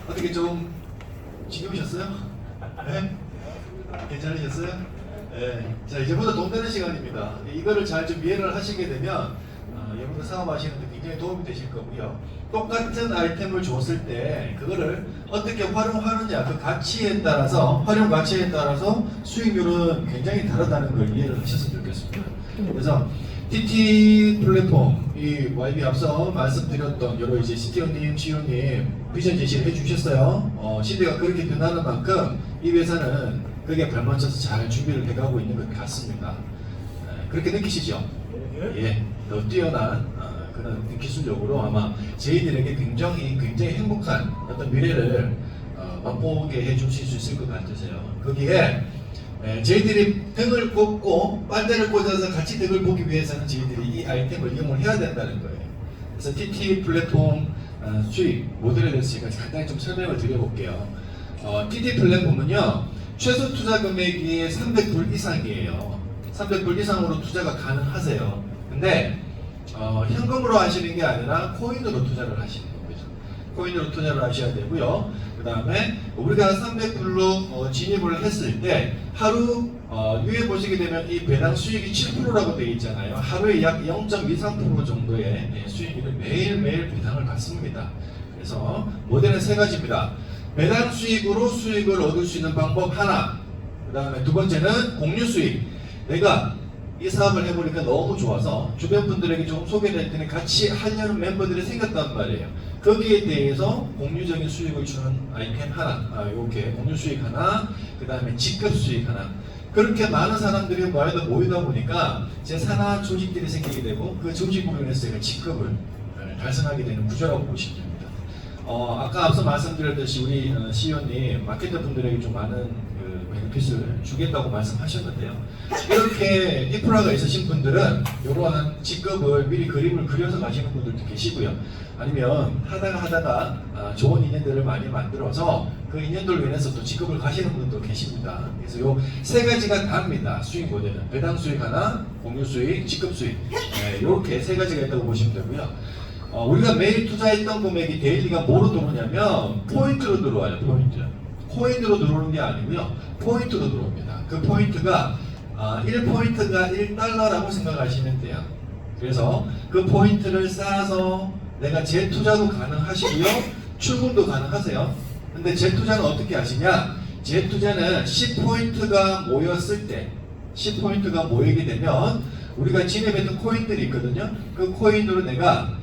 어떻게 좀 지겨우셨어요? 네? 괜찮으셨어요? 네. 자, 이제부터 돈 되는 시간입니다. 이거를 잘 좀 이해를 하시게 되면 여러분들 사업하시는데 굉장히 도움이 되실 거고요. 똑같은 아이템을 줬을 때 그거를 어떻게 활용하느냐, 그 가치에 따라서, 활용 가치에 따라서 수익률은 굉장히 다르다는 걸 이해를 하셨으면 좋겠습니다. 그래서 TT 플랫폼, 이 YB 앞서 말씀드렸던 여러 이제 CTO님, CEO님 비전 제시를 해주셨어요. 시대가 그렇게 변하는 만큼 이 회사는 그게 발맞춰서 잘 준비를 해가고 있는 것 같습니다. 그렇게 느끼시죠? 예, 더 뛰어난 그런 기술력으로 아마 저희들에게 굉장히 행복한 어떤 미래를 맛보게 해주실 수 있을 것 같으세요. 거기에 저희들이 등을 꽂고 빨대를 꽂아서 같이 등을 보기 위해서는 저희들이 이 아이템을 이용을 해야 된다는 거예요. 그래서 TT 플랫폼 수익 모델에 대해서 제가 간단히 좀 설명을 드려볼게요. TT 플랫폼은요, 최소 투자 금액이 300불 이상이에요. 300불 이상으로 투자가 가능하세요. 근데 현금으로 하시는 게 아니라 코인으로 투자를 하시는 겁니다. 코인으로 투자를 하셔야 되고요. 그 다음에 우리가 300불로 진입을 했을 때 하루 위에 보시게 되면 이 배당 수익이 7%라고 되어 있잖아요. 하루에 약 0.23% 정도의 수익률을 매일매일 배당을 받습니다. 그래서 모델은 세 가지입니다. 배당 수익으로 수익을 얻을 수 있는 방법 하나, 그 다음에 두 번째는 공유 수익. 내가 이 사업을 해보니까 너무 좋아서 주변 분들에게 좀 소개를 했더니 같이 하려는 멤버들이 생겼단 말이에요. 거기에 대해서 공유적인 수익을 주는 아이템 하나, 이렇게 공유 수익 하나, 그 다음에 직급 수익 하나. 그렇게 많은 사람들이 모이다 보니까 제 산하 조직들이 생기게 되고 그 조직으로 인해서 제가 직급을 달성하게 되는 구조라고 보시면 됩니다. 아까 앞서 말씀드렸듯이 우리 CEO님 마케터 분들에게 좀 많은 베네핏을 주겠다고 말씀하셨는데요. 이렇게 인프라가 있으신 분들은 이러한 직급을 미리 그림을 그려서 가시는 분들도 계시고요. 아니면 하다가 좋은 인연들을 많이 만들어서 그 인연들로 인해서 또 직급을 가시는 분들도 계십니다. 그래서 요 세 가지가 답니다. 수익 모델은 배당 수익 하나, 공유 수익, 직급 수익, 이렇게 세 가지가 있다고 보시면 되고요. 우리가 매일 투자했던 금액이 데일리가 뭐로 들어오냐면 포인트로 들어와요. 포인트. 코인으로 들어오는 게 아니고요. 포인트로 들어옵니다. 그 포인트가 1포인트가 1달러라고 생각하시면 돼요. 그래서 그 포인트를 쌓아서 내가 재투자도 가능하시고요. 출금도 가능하세요. 근데 재투자는 어떻게 하시냐? 재투자는 10포인트가 모였을 때 10포인트가 모이게 되면 우리가 진입했던 코인들이 있거든요. 그 코인으로 내가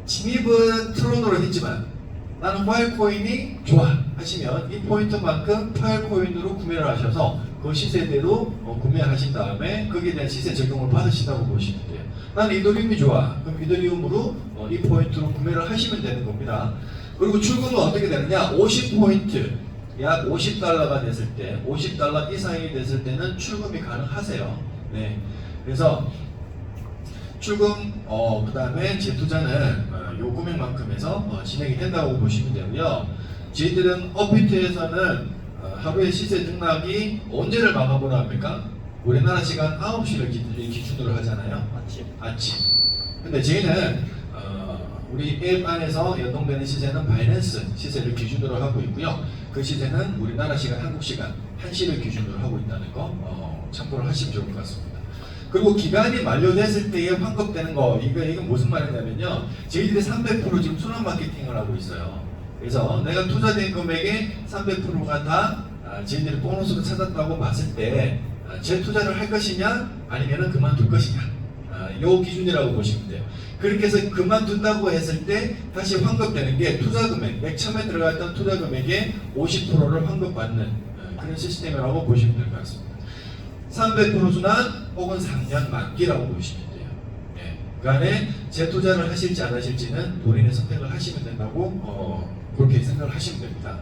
진입은 트론으로 했지만 나는 파일코인이 좋아 하시면 이 포인트만큼 파일코인으로 구매를 하셔서 그 시세대로 구매하신 다음에 거기에 대한 시세 적용을 받으신다고 보시면 돼요. 나는 이더리움이 좋아. 그럼 이더리움으로 이 포인트로 구매를 하시면 되는 겁니다. 그리고 출금은 어떻게 되느냐? 50포인트, 약 50달러가 됐을 때, 50달러 이상이 됐을 때는 출금이 가능하세요. 네. 그래서 출금, 그 다음에 재투자는 요 금액만큼 해서 진행이 된다고 보시면 되고요. 저희들은 업비트에서는 하루에 시세 등락이 언제를 마감을 합니까? 우리나라 시간 9시를 기준으로 하잖아요. 아침. 근데 저희는 우리 앱 안에서 연동되는 시세는 바이낸스 시세를 기준으로 하고 있고요. 그 시세는 우리나라 시간, 한국 시간 1시를 기준으로 하고 있다는 거 참고를 하시면 좋을 것 같습니다. 그리고 기간이 만료됐을 때에 환급되는 거, 이건 무슨 말이냐면요. 저희들이 300% 지금 순환 마케팅을 하고 있어요. 그래서 내가 투자된 금액의 300%가 다 저희들이 보너스로 찾았다고 봤을 때 재투자를 할 것이냐 아니면 그만둘 것이냐, 요 기준이라고 보시면 돼요. 그렇게 해서 그만둔다고 했을 때 다시 환급되는 게 투자 금액, 맨 처음에 들어갔던 투자 금액의 50%를 환급받는 그런 시스템이라고 보시면 될 것 같습니다. 300% 순환 혹은 3년 만기라고 보시면 돼요. 그 안에 재투자를 하실지 안 하실지는 본인의 선택을 하시면 된다고 그렇게 생각을 하시면 됩니다.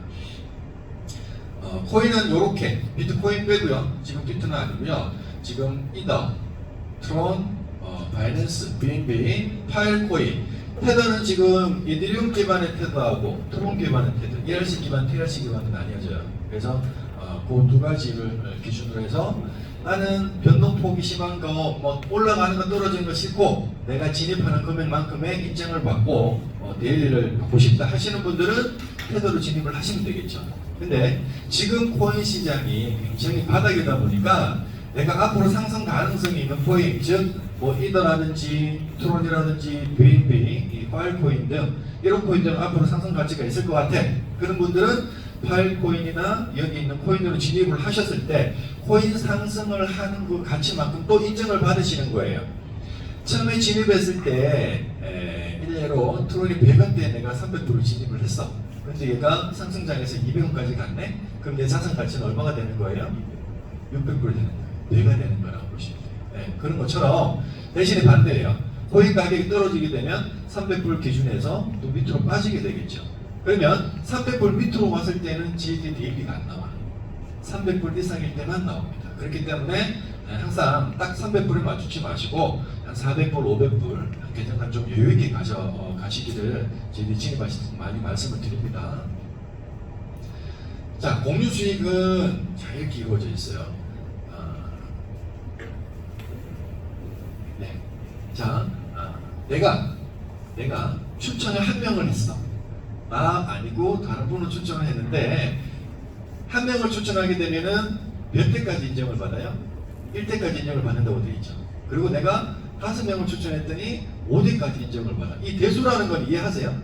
코인은 이렇게 비트코인 빼고요. 지금 비트는 아니고요. 지금 이더, 트론, 바이낸스, BNB, 파일코인, 테더는 지금 이더리움 기반의 테더하고 트론 기반의 테더, ERC 기반, TRC 기반은 나뉘어져요. 그래서 그 두 가지를 기준으로 해서 나는 변동폭이 심한 거, 뭐 올라가는 거 떨어지는 거 싫고 내가 진입하는 금액만큼의 인정을 받고 데일리를 받고 싶다 하시는 분들은 테더로 진입을 하시면 되겠죠. 근데 지금 코인 시장이 굉장히 바닥이다 보니까 내가 앞으로 상승 가능성이 있는 코인, 즉 뭐 이더라든지 트론이라든지 BNB, 이 파일코인 등 이런 코인들은 앞으로 상승 가치가 있을 것 같아. 그런 분들은 파일코인이나 여기 있는 코인으로 진입을 하셨을 때 코인 상승을 하는 그 가치만큼 또 인정을 받으시는 거예요. 처음에 진입했을 때 일례로 트론이 100원대에 내가 300% 진입을 했어. 그런데 얘가 상승장에서 200원까지 갔네? 그럼 내 자산 가치는 얼마가 되는 거예요? 600불 되는 거예요. 뇌가 되는 거라고 보시면 돼요. 네, 그런 것처럼 대신에 반대예요. 코인 가격이 떨어지게 되면 300불 기준에서 또 밑으로 빠지게 되겠죠. 그러면 300불 밑으로 왔을 때는 GDDAB가 안 나와. 300불 이상일 때만 나옵니다. 그렇기 때문에 항상 딱 300불을 맞추지 마시고 한 400불, 500불 괜찮은 좀 여유있게 가시기를 저희들이 진입하실 때 많이 말씀을 드립니다. 자, 공유 수익은 자, 이렇게 이루어져 있어요. 네. 자, 내가 추천을 한 명을 했어. 나 아니고 다른 분을 추천을 했는데 한 명을 추천하게 되면은 몇 대까지 인정을 받아요? 1대까지 인정을 받는다고 되어 있죠. 그리고 내가 5명을 추천했더니 5대까지 인정을 받아. 이 대수라는 건 이해하세요?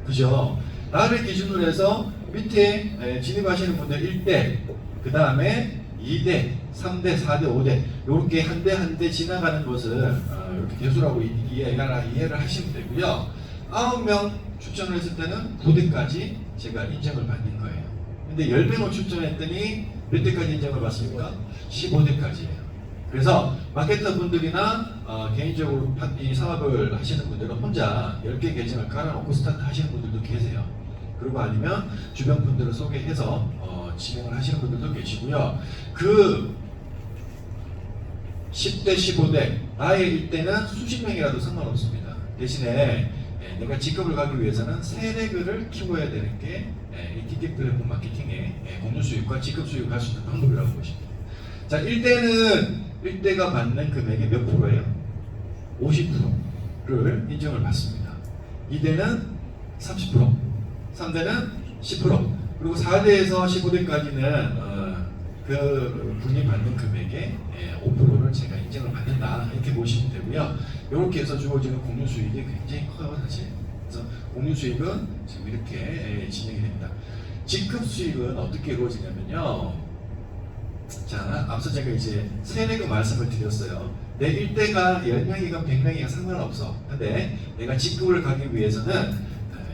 그죠? 나를 기준으로 해서 밑에 진입하시는 분들 1대, 그 다음에 2대, 3대, 4대, 5대 이렇게 한 대 한 대 지나가는 것을 이렇게 대수라고 이해를 하시면 되고요. 9명 추천을 했을 때는 9대까지 제가 인정을 받는 거예요. 근데 10명을 추천했더니 몇 대까지 인정을 받습니까? 15대까지예요. 그래서 마케터 분들이나 개인적으로 이 사업을 하시는 분들은 혼자 10개 계정을 깔아놓고 스타트 하시는 분들도 계세요. 그리고 아니면 주변 분들을 소개해서 진행을 하시는 분들도 계시고요. 그 10대, 15대, 나의 일대는 수십 명이라도 상관없습니다. 대신에 내가 직급을 가기 위해서는 세레그를 키워야 되는 게 이 티켓 플랫폼 마케팅의 공유 수익과 직급 수익을 갈 수 있는 방법이라고 보십니다. 자, 1대가 받는 금액이 몇 프로예요? 50%를 인정을 받습니다. 2대는 30%, 3대는 10%, 그리고 4대에서 15대까지는 그 분이 받는 금액의 5%를 제가 인정을 받는다 이렇게 보시면 되고요. 이렇게 해서 주어지는 공유 수익이 굉장히 커요, 사실. 그래서 공유 수익은 지금 이렇게 진행이 됩니다. 직급 수익은 어떻게 이루어지냐면요. 자, 앞서 제가 이제 세례그 말씀을 드렸어요. 내 일대가 10명이건 100명이건 상관없어. 근데 내가 직급을 가기 위해서는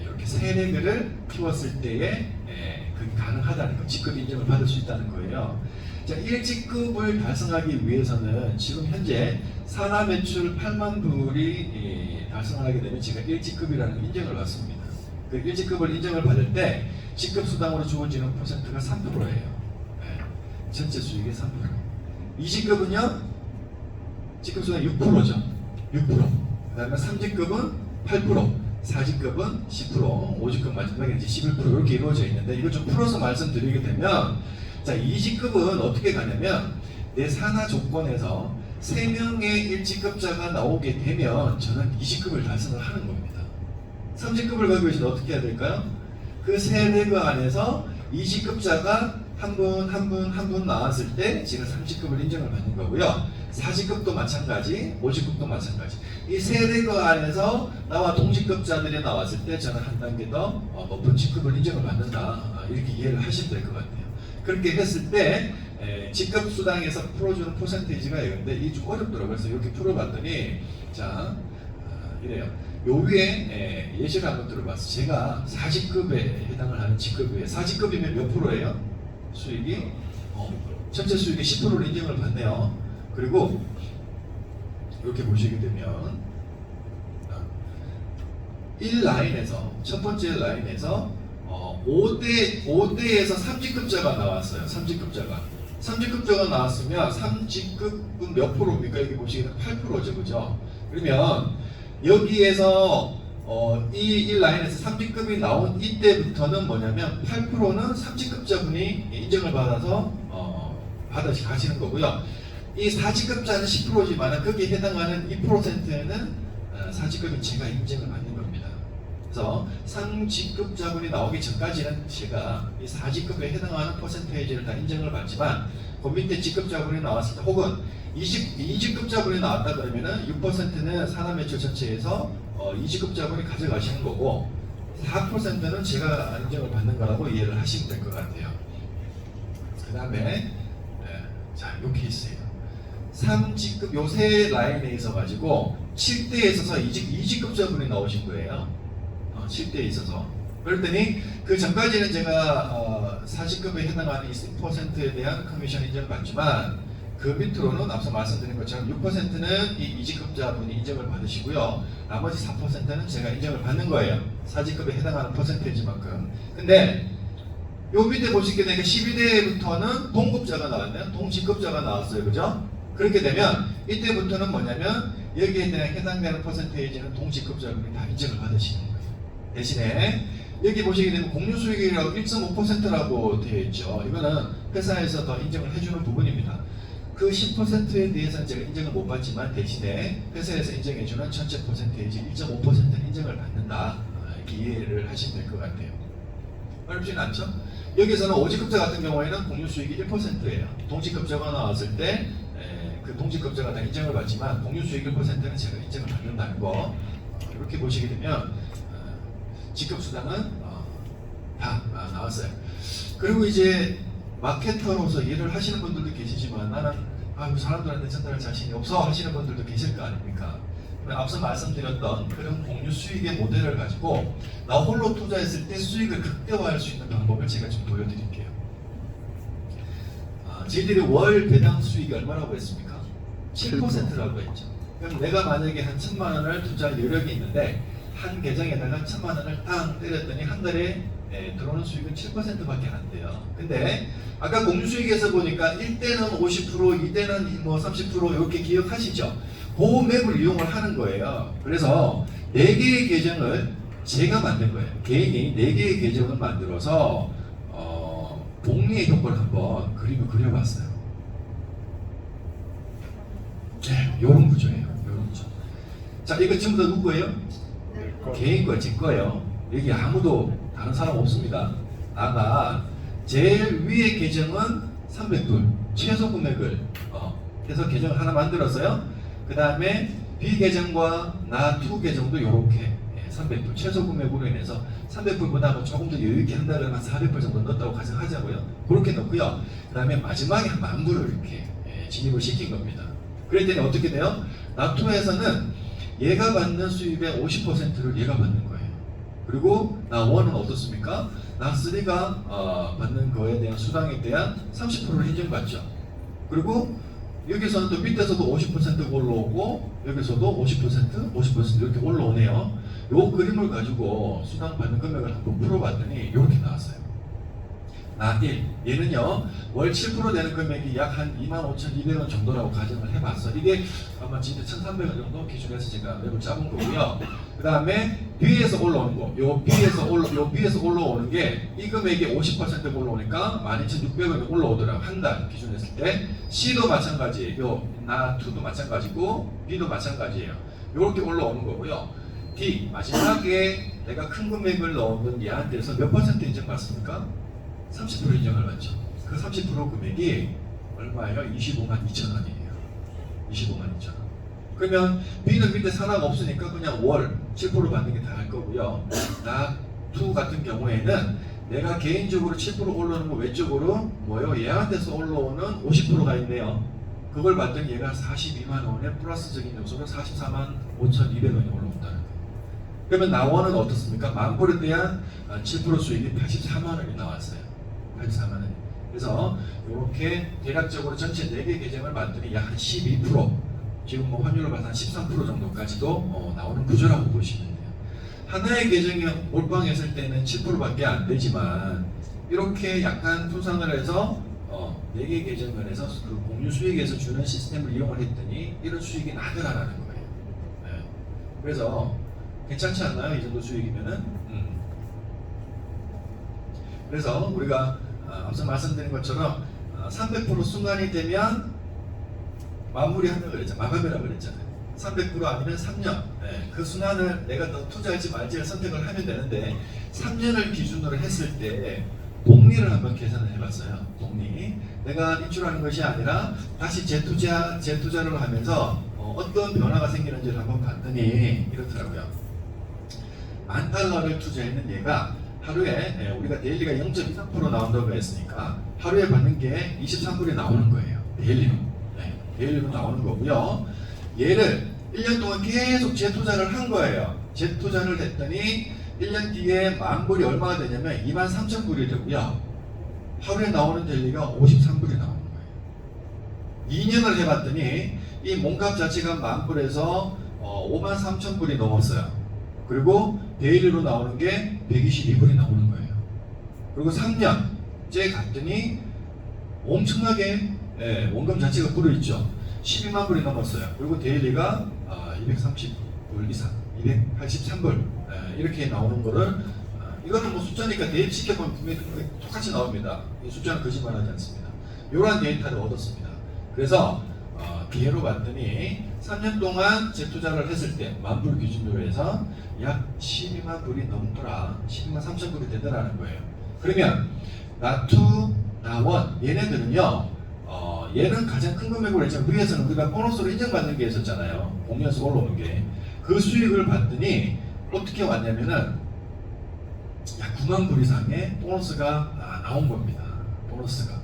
이렇게 세례그를 키웠을 때에 그게 가능하다는 거, 직급 인정을 받을 수 있다는 거예요. 자, 1직급을 달성하기 위해서는 지금 현재 산하 매출 8만 불이 달성하게 되면 제가 1직급이라는 인정을 받습니다. 그 1직급을 인정을 받을 때 직급 수당으로 주어지는 퍼센트가 3%예요. 전체 수익의 3%. 2직급은요, 직급 수당 6%죠. 6%. 그 다음에 3직급은 8%, 4직급은 10%, 5직급 마지막에 이제 11% 이렇게 이루어져 있는데 이걸 좀 풀어서 말씀드리게 되면, 자, 2직급은 어떻게 가냐면 내 산하 조건에서 3명의 1직급자가 나오게 되면 저는 2직급을 달성을 하는 겁니다. 3직급을 가기 위해서는 어떻게 해야 될까요? 그 세 레그 안에서 2직급자가 한 분 나왔을 때 지금 3직급을 인정을 받는 거고요. 4직급도 마찬가지, 5직급도 마찬가지. 이 세 레그 안에서 나와 동직급자들이 나왔을 때 저는 한 단계 더 높은 직급을 인정을 받는다. 이렇게 이해를 하시면 될 것 같아요. 그렇게 했을 때 직급 수당에서 풀어주는 퍼센테이지가 있는데 이게 좀 어렵더라고요. 그래서 이렇게 풀어봤더니 자, 이래요. 요 위에 예시를 한번 들어봤어요. 제가 4직급에 해당을 하는 직급이에요. 4직급이면 몇 프로예요? 수익이 전체 수익의 10%를 인정을 받네요. 그리고 이렇게 보시게 되면 1라인에서 첫 번째 라인에서 5대에서 3직급자가 나왔어요. 3직급자가 나왔으면 3직급은 몇 프로입니까? 여기 보시게 되면 8%죠, 그죠? 그러면 여기에서 이 1라인에서 3직급이 나온 이때부터는 뭐냐면 8%는 3직급자분이 인정을 받아서 가시는 거고요. 이 4직급자는 10%지만 거기에 해당하는 2%는 사직급은 제가 인정을 받는 겁니다. 그래서 상직급 자본이 나오기 전까지는 제가 이 4직급에 해당하는 퍼센테이지를 다 인정을 받지만 그 밑에 직급 자본이 나왔을 때 혹은 2직급 자본이 나왔다 그러면은 6%는 산업매출 전체에서 2직급 자본이 가져가시는 거고 4%는 제가 인정을 받는 거라고 이해를 하시면 될 것 같아요. 그 다음에 자, 요 케이스예요. 3직급 요새 라인에 있어 가지고 7대에 있어서 2직급 자본이 나오신 거예요. 7대에 있어서. 그랬더니 그 전까지는 제가 40급에 해당하는 20%에 대한 커미션 인정을 받지만 그 밑으로는 앞서 말씀드린 것처럼 6%는 이 2직급 자본이 인정을 받으시고요. 나머지 4%는 제가 인정을 받는 거예요. 4직급에 해당하는 퍼센테이지만큼. 근데 요 밑에 보시게 되니까 12대부터는 동급자가 나왔네요. 동직급자가 나왔어요. 그죠? 그렇게 되면 이때부터는 뭐냐면 여기에 대한 해당되는 퍼센테이지는 동직급자분이 다 인정을 받으시는 거예요. 대신에 여기 보시게 되면 공유수익이라고 1.5%라고 되어 있죠. 이거는 회사에서 더 인정을 해주는 부분입니다. 그 10%에 대해서는 제가 인정을 못 받지만 대신에 회사에서 인정해주는 전체 퍼센테이지 1.5%는 인정을 받는다. 이렇게 이해를 하시면 될 것 같아요. 어렵진 않죠? 여기서는 5직급자 같은 경우에는 공유수익이 1%예요. 동직급자가 나왔을 때 그 동직급자가 다 인정을 받지만 공유수익 1%는 제가 인정을 받는다는 거 이렇게 보시게 되면 직급수당은 다 나왔어요. 그리고 이제 마케터로서 일을 하시는 분들도 계시지만 나는 사람들한테 전달할 자신이 없어 하시는 분들도 계실 거 아닙니까? 앞서 말씀드렸던 그런 공유 수익의 모델을 가지고 나 홀로 투자했을 때 수익을 극대화할 수 있는 방법을 제가 좀 보여드릴게요. 저희들이 월 배당 수익이 얼마라고 했습니까? 7%라고 했죠. 그럼 내가 만약에 한 1,000만 원을 투자할 여력이 있는데 한 계정에다가 1,000만 원을 땅 때렸더니 한 달에 들어오는 수익은 7%밖에 안 돼요. 근데 아까 공유수익에서 보니까 1대는 50%, 2대는 뭐 30% 이렇게 기억하시죠? 그 맵을 이용을 하는 거예요. 그래서 4개의 계정을 제가 만든 거예요. 개인이 4개의 계정을 만들어서 복리의 효과를 한번 그림을 그려봤어요. 네, 요런 구조예요. 요런 구조. 자, 이거 전부 다 누구 거예요? 개인 거, 제 거예요. 여기 아무도 다른 사람 없습니다. 아마 제일 위에 계정은 300불 최소 금액을 해서 계정을 하나 만들었어요. 그 다음에 B 계정과 나2 계정도 이렇게 300불 최소 금액으로 인해서 300불보다 뭐 조금 더 여유있게 한다 그러면 400불 정도 넣었다고 가정하자고요. 그렇게 넣고요. 그 다음에 마지막에 한 10,000불을 이렇게 진입을 시킨 겁니다. 그랬더니 어떻게 돼요? 나2에서는 얘가 받는 수입의 50%를 얘가 받는 거예요. 그리고 나1은 어떻습니까? 나3가 받는 거에 대한 수당에 대한 30%를 인정받죠. 그리고 여기서는 또 밑에서도 50% 올라오고 여기서도 50% 이렇게 올라오네요. 요 그림을 가지고 수당 받는 금액을 한번 풀어봤더니 이렇게 나왔어요. 나1 얘는요 월 7% 되는 금액이 약 한 25,200원 정도라고 가정을 해봤어. 이게 아마 진짜 1,300원 정도 기준에서 제가 맵을 잡은 거고요. 그 다음에 B에서 올라오는 거, 요 B에서 올라오는 게 이 금액이 50% 올라오니까 12,600원이 올라오더라고. 한 달 기준 했을 때. C도 마찬가지예요. 나2도 마찬가지고 B도 마찬가지예요. 요렇게 올라오는 거고요. D 마지막에 내가 큰 금액을 넣은 얘한테서 몇 퍼센트 인정받습니까? 30% 인정을 받죠. 그 30% 금액이 얼마예요? 252,000원이에요. 252,000원. 그러면 B는 밑에 산하가 없으니까 그냥 월 7% 받는 게 다 할 거고요. 나2 같은 경우에는 내가 개인적으로 7% 올라오는 거 외적으로 뭐요? 얘한테서 올라오는 50%가 있네요. 그걸 받더니 얘가 42만 원의 플러스적인 요소로 445,200원이 올라온다는 거예요. 그러면 나1은 어떻습니까? 10,000불에 대한 7% 수익이 84만 원이 나왔어요. 84만 원. 그래서 이렇게 대략적으로 전체 4개 계정을 만드니 약 한 12%, 지금 뭐 환율로 봐서 한 13% 정도까지도 나오는 구조라고 보시면 돼요. 하나의 계정이 몰빵했을 때는 7%밖에 안 되지만 이렇게 약간 분산을 해서 4개 계정을 해서 그 공유 수익에서 주는 시스템을 이용을 했더니 이런 수익이 나더라라는 거예요. 네. 그래서 괜찮지 않나요? 이 정도 수익이면은? 그래서 우리가 앞서 말씀드린 것처럼 300% 순간이 되면 마무리한다고 그랬잖아요. 마감이라고 그랬잖아요. 300% 아니면 3년. 그 순환을 내가 더 투자할지 말지를 선택을 하면 되는데 3년을 기준으로 했을 때 복리를 한번 계산을 해봤어요. 복리. 내가 인출하는 것이 아니라 다시 재투자를 하면서 어떤 변화가 생기는지를 한번 봤더니 이렇더라고요. $10,000를 투자했는 얘가 하루에 우리가 데일리가 0.23% 나온다고 했으니까 하루에 받는 게 23불이 나오는 거예요. 데일리로 나오는 거고요. 얘를 1년 동안 계속 재투자를 한 거예요. 재투자를 했더니 1년 뒤에 $10,000불이 얼마가 되냐면 23,000불이 되고요. 하루에 나오는 데일리가 53불이 나오는 거예요. 2년을 해봤더니 이 몸값 자체가 $10,000불에서 53,000불이 넘었어요. 그리고 데일리로 나오는 게 122불이 나오는 거예요. 그리고 3년째 갔더니 엄청나게 원금 자체가 불어있죠. 12만 불이 넘었어요. 그리고 데일리가 230불 이상, 283불 이렇게 나오는 거를 이거는 뭐 숫자니까 대입 시켜보면 분명히 똑같이 나옵니다. 이 숫자는 거짓말하지 않습니다. 이러한 데이터를 얻었습니다. 그래서 비례로 봤더니 3년 동안 재투자를 했을 때 $10,000불 기준으로 해서 약 12만 불이 넘더라. 12만 3천 불이 되더라는 거예요. 그러면 나2, 나1 얘네들은요. 얘는 가장 큰 금액으로 했지만 위에서는 우리가 보너스로 인정받는 게 있었잖아요. 공연에서 올라오는 게. 그 수익을 받더니 어떻게 왔냐면은 약 9만 불 이상의 보너스가 나온 겁니다. 보너스가.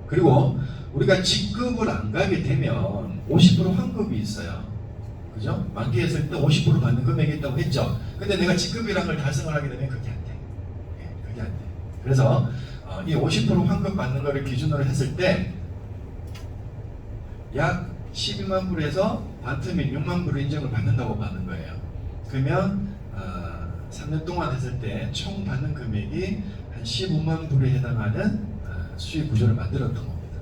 그리고 우리가 직급을 안 가게 되면 50% 환급이 있어요. 그죠? 만기했을 때 50% 받는 금액이 있다고 했죠. 근데 내가 직급이라는 걸 달성을 하게 되면 그게 안 돼. 그게 안 돼. 그래서 이 50% 환급 받는 거를 기준으로 했을 때 약 12만 불에서 반틈인 6만 불 인정을 받는다고 받는 거예요. 그러면 3년 동안 했을 때 총 받는 금액이 한 15만 불에 해당하는 수익 구조를 만들었던 겁니다.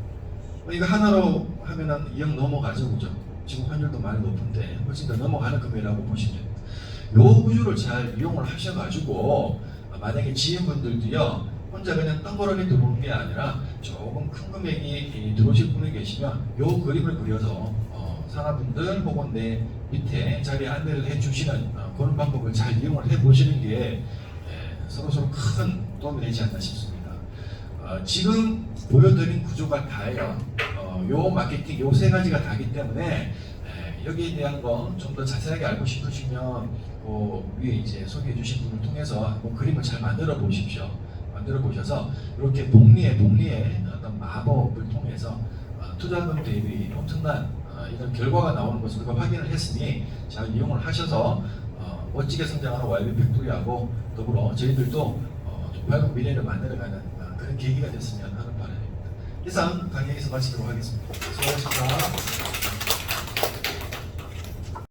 이거 하나로 하면은 2억 넘어가죠, 그죠? 지금 환율도 많이 높은데 훨씬 더 넘어가는 금액이라고 보시면 됩니다. 요 구조를 잘 이용을 하셔가지고 만약에 지인분들도요 혼자 그냥 덩그러니 들어오는 게 아니라 조금 큰 금액이 들어오실 분이 계시면 요 그림을 그려서 산하분들 혹은 내 밑에 자리에 안내를 해주시는 그런 방법을 잘 이용을 해보시는 게 서로 큰 도움이 되지 않나 싶습니다. 지금 보여드린 구조가 다예요. 요 마케팅 요 세 가지가 다기 때문에 여기에 대한 거 좀 더 자세하게 알고 싶으시면 위에 이제 소개해 주신 분을 통해서 한번 그림을 잘 만들어 보십시오. 만들어 보셔서 이렇게 복리의 어떤 마법을 통해서 투자금 대비 엄청난 이런 결과가 나오는 것을 우리가 확인을 했으니 잘 이용을 하셔서 멋지게 성장하는 YB 팩토리하고 더불어 저희들도 좀 밝은 미래를 만들어가는 그런 계기가 됐으면 하는 바람입니다. 이상 강의 여기서 마치도록 하겠습니다. 수고하셨습니다.